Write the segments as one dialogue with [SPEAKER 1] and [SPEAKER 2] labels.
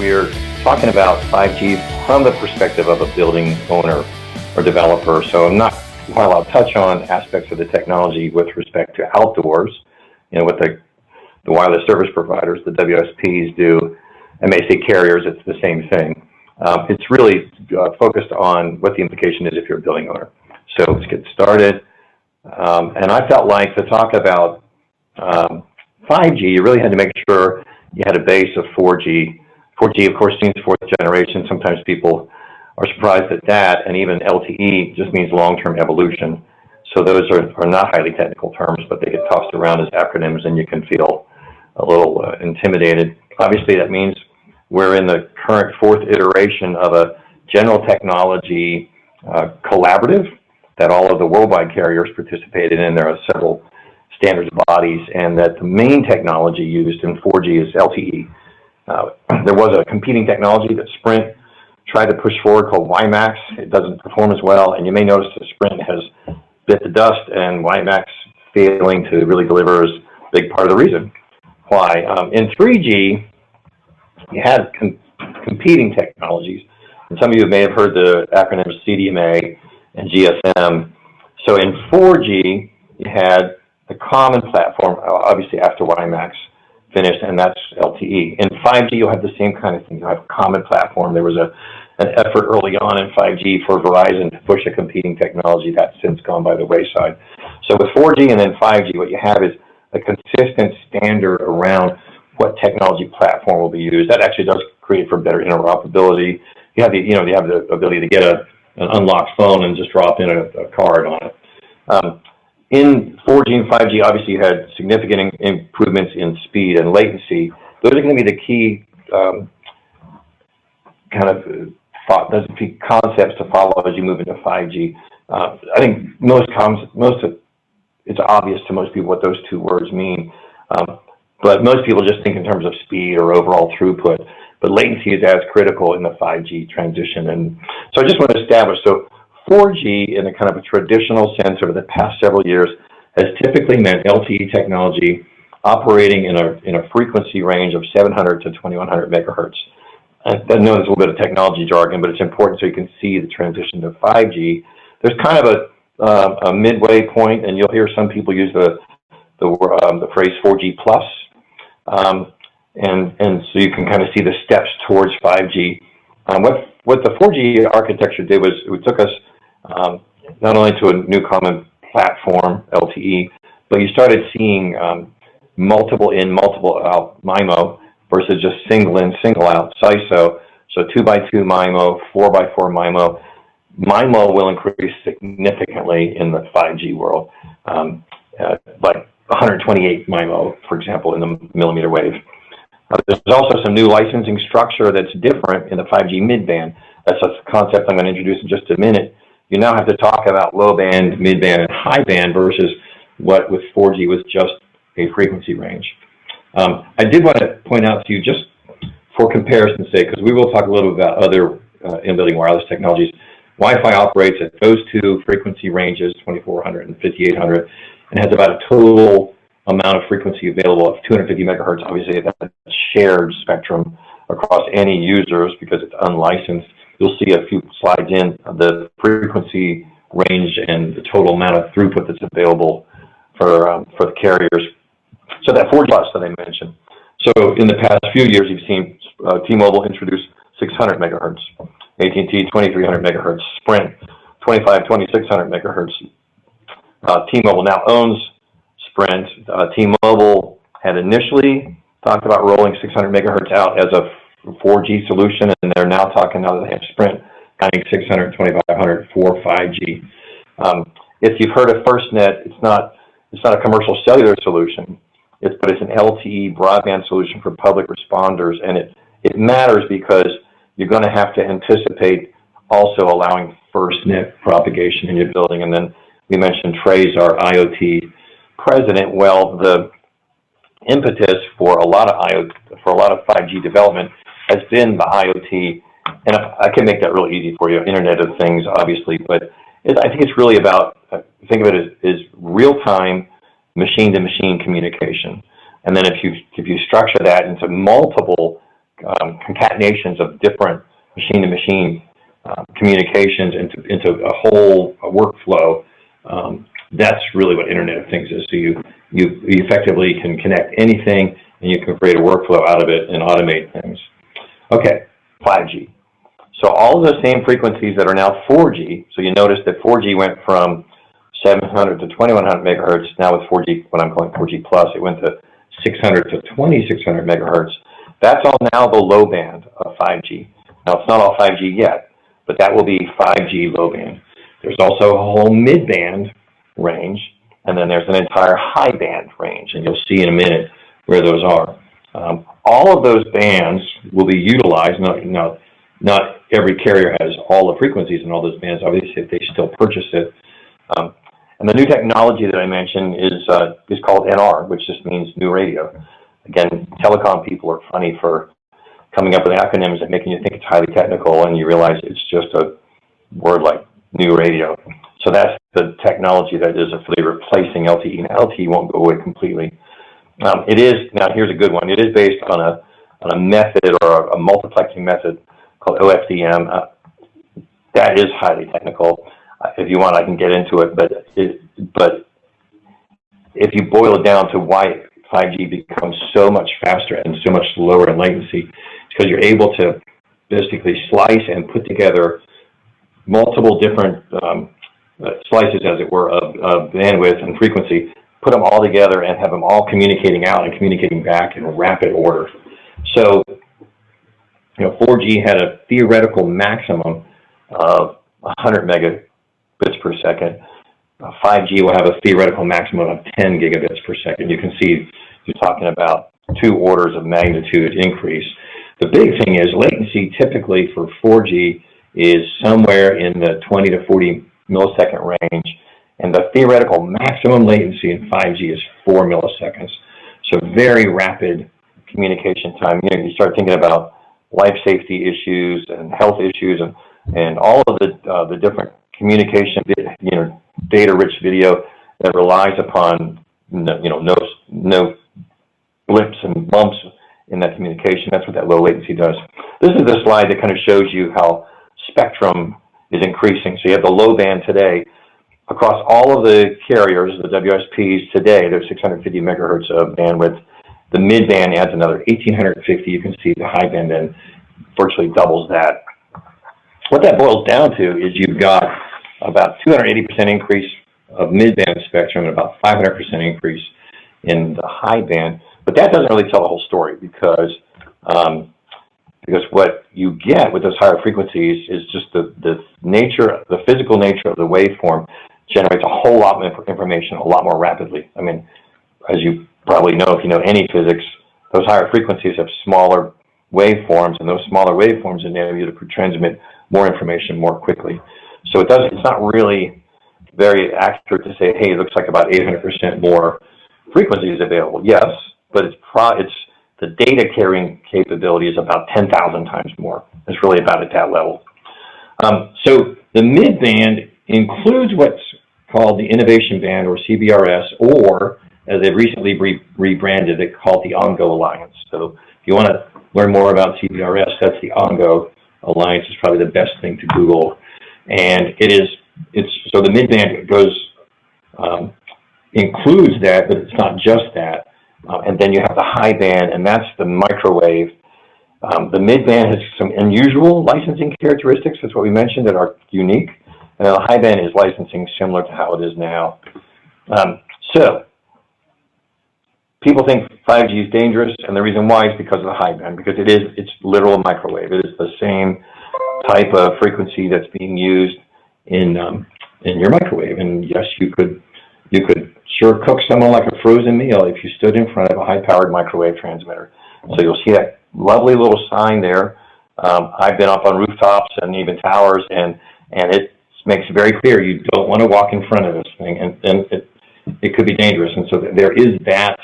[SPEAKER 1] we're talking about 5G from the perspective of a building owner or developer. So while I'll touch on aspects of the technology with respect to outdoors, what the wireless service providers, the WSPs do, and may say carriers, it's the same thing. It's really focused on what the implication is if you're a building owner. So let's get started. And I felt like to talk about 5G, you really had to make sure you had a base of 4G. 4G, of course, means fourth generation. Sometimes people are surprised at that, and even LTE just means long-term evolution. So those are not highly technical terms, but they get tossed around as acronyms, and you can feel a little intimidated. Obviously, that means we're in the current fourth iteration of a general technology collaborative that all of the worldwide carriers participated in. There are several standards bodies, and that the main technology used in 4G is LTE. There was a competing technology that Sprint tried to push forward called WiMAX. It doesn't perform as well, and you may notice that Sprint has bit the dust, and WiMAX failing to really deliver is a big part of the reason why. In 3G, you had competing technologies, and some of you may have heard the acronyms CDMA and GSM. So in 4G, you had the common platform, obviously after WiMAX finished, and that's LTE. In 5G, you'll have the same kind of thing. You'll have a common platform. There was an effort early on in 5G for Verizon to push a competing technology. That's since gone by the wayside. So with 4G and then 5G, what you have is a consistent standard around what technology platform will be used. That actually does create for better interoperability. You have the ability to get an unlocked phone and just drop in a card on it. In 4G and 5G, obviously you had significant improvements in speed and latency. Those are going to be the key concepts to follow as you move into 5G. I think it's obvious to most people what those two words mean, but most people just think in terms of speed or overall throughput. But latency is as critical in the 5G transition. And so I just want to establish, so 4G in a kind of a traditional sense over the past several years has typically meant LTE technology operating in a frequency range of 700 to 2100 megahertz. I know there's a little bit of technology jargon, but it's important so you can see the transition to 5G. There's kind of a midway point, and you'll hear some people use the phrase 4G plus, and so you can kind of see the steps towards 5G. What the 4G architecture did was it took us not only to a new common platform, LTE, but you started seeing multiple in, multiple out MIMO versus just single in, single out SISO. So 2x2 MIMO, 4x4 MIMO. MIMO will increase significantly in the 5G world, like 128 MIMO, for example, in the millimeter wave. There's also some new licensing structure that's different in the 5G midband. That's a concept I'm going to introduce in just a minute. You now have to talk about low band, midband, and high band versus what with 4G was just a frequency range. I did want to point out to you, just for comparison's sake, because we will talk a little bit about other in-building wireless technologies. Wi-Fi operates at those two frequency ranges, 2400 and 5800, and has about a total amount of frequency available of 250 megahertz. Obviously, that's shared spectrum across any users because it's unlicensed. You'll see a few slides in the frequency range and the total amount of throughput that's available for the carriers. So that 4G plus that I mentioned. So in the past few years, you've seen T-Mobile introduce 600 megahertz, AT&T 2300 megahertz, Sprint 2600 megahertz. T-Mobile now owns Sprint. T-Mobile had initially talked about rolling 600 megahertz out as a 4G solution, and they're now talking, now that they have Sprint, adding 600, 2500 for 5G. If you've heard of FirstNet, it's not a commercial cellular solution, but it's an LTE broadband solution for public responders, and it matters because you're going to have to anticipate also allowing FirstNet propagation in your building. And then we mentioned Trey's our IoT president. Well, the impetus for a lot of 5G development has been the IoT, and I can make that really easy for you, Internet of Things, obviously, but I think it's really about, think of it as real-time machine-to-machine communication. And then if you structure that into multiple concatenations of different machine-to-machine communications into a whole workflow. That's really what Internet of Things is. So you effectively can connect anything, and you can create a workflow out of it and automate things. Okay, 5G. So all of those same frequencies that are now 4G, so you notice that 4G went from 700 to 2100 megahertz. Now with 4G, what I'm calling 4G plus, it went to 600 to 2600 megahertz. That's all now the low band of 5G. Now it's not all 5G yet, but that will be 5G low band. There's also a whole mid-band range, and then there's an entire high band range, and you'll see in a minute where those are. All of those bands will be utilized. Not every carrier has all the frequencies in all those bands, obviously, if they still purchase it. And the new technology that I mentioned is called NR, which just means new radio. Again, telecom people are funny for coming up with acronyms and making you think it's highly technical, and you realize it's just a word like new radio. So that's the technology that is effectively replacing LTE. Now, LTE won't go away completely. It is, now here's a good one, it is based on a method or a multiplexing method called OFDM. That is highly technical. If you want, I can get into it, but if you boil it down to why 5G becomes so much faster and so much lower in latency, it's because you're able to basically slice and put together multiple different slices, as it were, of bandwidth and frequency, put them all together and have them all communicating out and communicating back in rapid order. So, 4G had a theoretical maximum of 100 megabits per second. 5G will have a theoretical maximum of 10 gigabits per second. You can see you're talking about 2 orders of magnitude increase. The big thing is latency typically for 4G is somewhere in the 20 to 40 millisecond range, and the theoretical maximum latency in 5G is 4 milliseconds. So very rapid communication time. You start thinking about life safety issues and health issues and all of the different communication, data-rich video that relies upon no blips and bumps in that communication. That's what that low latency does. This is the slide that kind of shows you how spectrum is increasing. So you have the low band today. Across all of the carriers, the WSPs today, there's 650 megahertz of bandwidth. The mid-band adds another 1,850. You can see the high band then virtually doubles that. What that boils down to is you've got about 280% increase of mid-band spectrum and about 500% increase in the high band. But that doesn't really tell the whole story because what you get with those higher frequencies is just the physical nature of the waveform generates a whole lot more information a lot more rapidly. I mean, as you probably know, if you know any physics, those higher frequencies have smaller waveforms, and those smaller waveforms enable you to transmit more information more quickly. So it's not really very accurate to say, hey, it looks like about 800% more frequencies available. Yes, but it's the data carrying capability is about 10,000 times more. It's really about at that level. So the mid-band includes what's called the Innovation Band, or CBRS, or as they've recently rebranded it, called the ONGO Alliance. So if you want to learn more about CBRS, that's the ONGO Alliance. Is probably the best thing to Google. And so the mid-band includes that, but it's not just that. And then you have the high band, and that's the microwave. The mid-band has some unusual licensing characteristics, that's what we mentioned, that are unique. And the high band is licensing similar to how it is now. So people think 5G is dangerous, and the reason why is because of the high band, because it's literal microwave. It is the same type of frequency that's being used in your microwave. And yes, you could sure cook someone like a frozen meal if you stood in front of a high-powered microwave transmitter. So you'll see that lovely little sign there. I've been up on rooftops and even towers, and it makes it very clear you don't want to walk in front of this thing, and it could be dangerous. And so there is that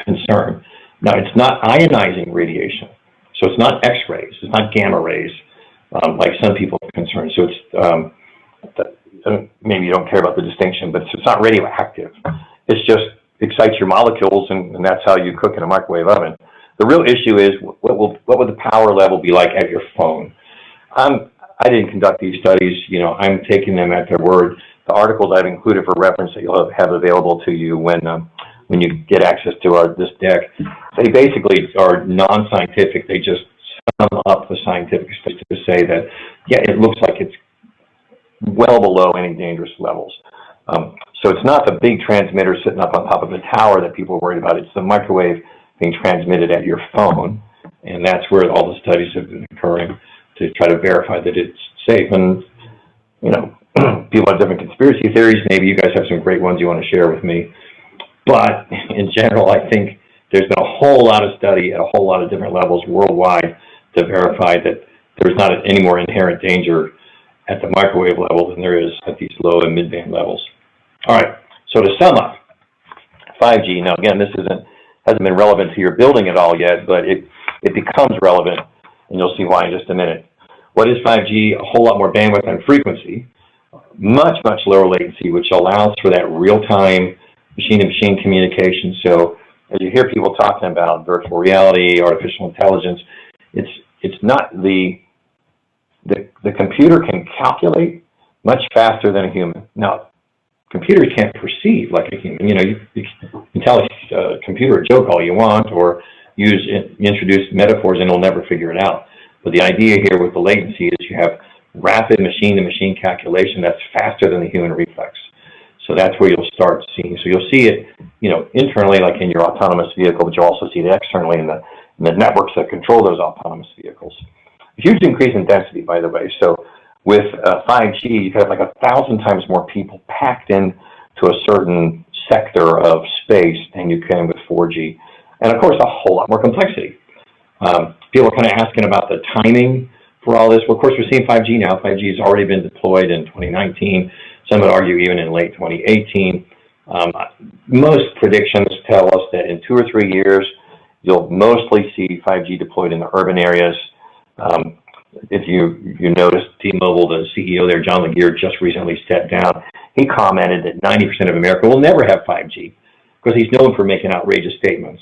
[SPEAKER 1] concern. Now, it's not ionizing radiation, so it's not X-rays, it's not gamma rays, like some people are concerned. So it's maybe you don't care about the distinction, but it's not radioactive. It's just excites your molecules, and that's how you cook in a microwave oven. The real issue is what will the power level be like at your phone? I didn't conduct these studies. I'm taking them at their word. The articles I've included for reference that you'll have available to you when you get access to this deck, they basically are non-scientific. They just sum up the scientific studies to say that, yeah, it looks like it's well below any dangerous levels. So it's not the big transmitter sitting up on top of the tower that people are worried about. It's the microwave being transmitted at your phone, and that's where all the studies have been occurring to try to verify that it's safe. And, people have different conspiracy theories. Maybe you guys have some great ones you want to share with me. But in general, I think there's been a whole lot of study at a whole lot of different levels worldwide to verify that there's not any more inherent danger at the microwave level than there is at these low and mid-band levels. All right, so to sum up, 5G. Now, again, this hasn't been relevant to your building at all yet, but it becomes relevant, and you'll see why in just a minute. What is 5G? A whole lot more bandwidth and frequency, much, much lower latency, which allows for that real-time machine-to-machine communication. So as you hear people talking about virtual reality, artificial intelligence, it's not the computer can calculate much faster than a human. Now, computers can't perceive like a human. You can tell a computer a joke all you want, or introduce metaphors, and it'll never figure it out. But the idea here with the latency is you have rapid machine-to-machine calculation that's faster than the human reflex. So that's where you'll start seeing. So you'll see it, internally, like in your autonomous vehicle, but you'll also see it externally in the networks that control those autonomous vehicles. A huge increase in density, by the way. So with 5G, you have like 1,000 times more people packed in to a certain sector of space than you can with 4G. And of course, a whole lot more complexity. People are kind of asking about the timing for all this. Well, of course, we're seeing 5G now. 5G has already been deployed in 2019. Some would argue even in late 2018. Most predictions tell us that in 2 or 3 years, you'll mostly see 5G deployed in the urban areas. If you noticed, T-Mobile, the CEO there, John Legere, just recently stepped down. He commented that 90% of America will never have 5G because he's known for making outrageous statements,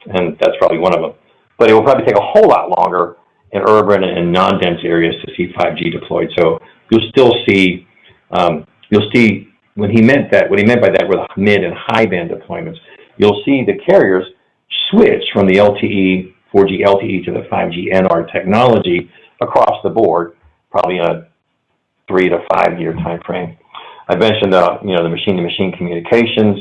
[SPEAKER 1] and that's probably one of them. But it will probably take a whole lot longer in urban and non-dense areas to see 5G deployed. So you'll still see, what he meant by that were the mid and high band deployments. You'll see the carriers switch from the LTE, 4G LTE to the 5G NR technology across the board, probably in a 3 to 5 year time frame. I mentioned the machine-to-machine communications,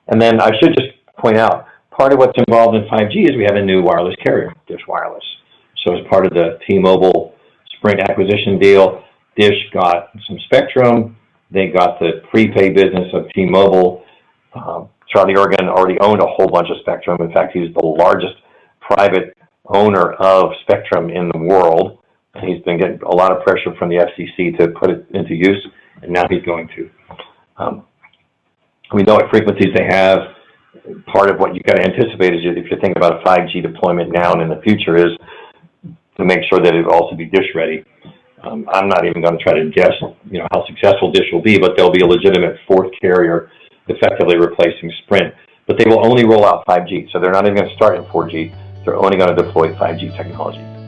[SPEAKER 1] and then I should just point out, part of what's involved in 5G is we have a new wireless carrier, Dish Wireless. So as part of the T-Mobile Sprint acquisition deal, Dish got some spectrum. They got the prepaid business of T-Mobile. Charlie Ergen already owned a whole bunch of spectrum. In fact, he's the largest private owner of spectrum in the world. And he's been getting a lot of pressure from the FCC to put it into use, and now he's going to. We know what frequencies they have. Part of what you got to anticipate is, if you're thinking about a 5G deployment now and in the future, is to make sure that it will also be dish ready. I'm not even going to try to guess, how successful Dish will be, but there'll be a legitimate fourth carrier effectively replacing Sprint. But they will only roll out 5G, so they're not even going to start in 4G. They're only going to deploy 5G technology.